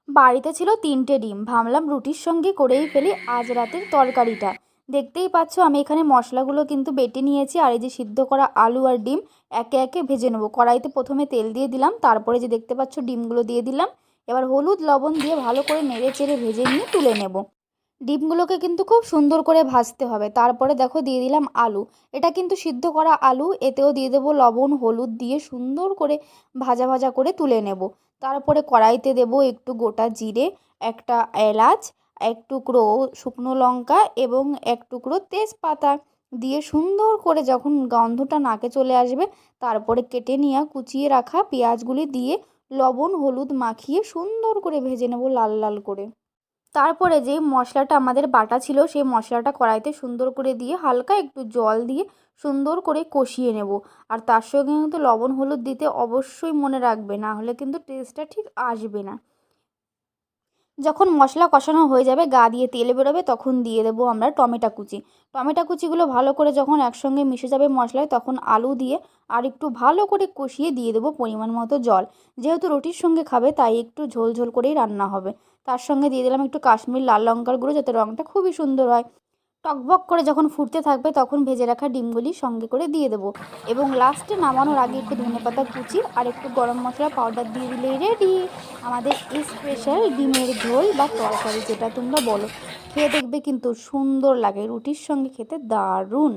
বাড়িতে ছিল 3টে ডিম, ভাবলাম রুটির সঙ্গে করেই ফেলি আজ রাতের তরকারিটা। দেখতেই পাচ্ছ আমি এখানে মশলাগুলো কিন্তু বেটে নিয়েছি, আর এই যে সিদ্ধ করা আলু আর ডিম একে একে ভেজে নেবো। কড়াইতে প্রথমে তেল দিয়ে দিলাম, তারপরে যে দেখতে পাচ্ছ ডিমগুলো দিয়ে দিলাম। এবার হলুদ লবণ দিয়ে ভালো করে নেড়ে চেড়ে ভেজে নিয়ে তুলে নেব। ডিমগুলোকে কিন্তু খুব সুন্দর করে ভাজতে হবে। তারপরে দেখো দিয়ে দিলাম আলু, এটা কিন্তু সিদ্ধ করা আলু, এতেও দিয়ে দেবো লবণ হলুদ দিয়ে সুন্দর করে ভাজা ভাজা করে তুলে নেব। তারপরে কড়াইতে দেব একটু গোটা জিরে, একটা এলাচ, এক টুকরো শুকনো লঙ্কা এবং এক টুকরো তেজপাতা দিয়ে সুন্দর করে যখন গন্ধটা নাকে চলে আসবে, তারপরে কেটে নেওয়া কুচিয়ে রাখা পেঁয়াজগুলি দিয়ে লবণ হলুদ মাখিয়ে সুন্দর করে ভেজে নেব লাল লাল করে। তারপরে যে মশলাটা আমাদের বাটা ছিল সেই মশলাটা কড়াইতে সুন্দর করে দিয়ে হালকা একটু জল দিয়ে সুন্দর করে কষিয়ে নেব। আর তার সঙ্গে কিন্তু লবণ হলুদ দিতে অবশ্যই মনে রাখবে, না হলে কিন্তু টেস্টটা ঠিক আসবে না। যখন মশলা কষানো হয়ে যাবে গা দিয়ে তেল বেরোবে তখন দিয়ে দেবো আমরা টমেটো কুচি। টমেটো কুচিগুলো ভালো করে যখন একসঙ্গে মিশে যাবে মশলায় তখন আলু দিয়ে আর একটু ভালো করে কষিয়ে দিয়ে দেবো পরিমাণ মতো জল। যেহেতু রুটির সঙ্গে খাবে তাই একটু ঝোল ঝোল করেই রান্না হবে। তার সঙ্গে দিয়ে দিলাম একটু কাশ্মীর লাল লঙ্কার গুঁড়ো, যাতে রঙটা খুবই সুন্দর হয়। টকবক করে যখন ফুটতে থাকবে তখন ভেজে রাখা ডিমগুলি সঙ্গে করে দিয়ে দেবো, এবং লাস্টে নামানোর আগে একটু ধনেপাতা কুচি আর একটু গরম মশলা পাউডার দিয়ে দিলেই রেডি আমাদের স্পেশাল ডিমের ঝোল বা তরকারি, যেটা তোমরা বলো। খেয়ে দেখবে কিন্তু সুন্দর লাগে, রুটির সঙ্গে খেতে দারুণ।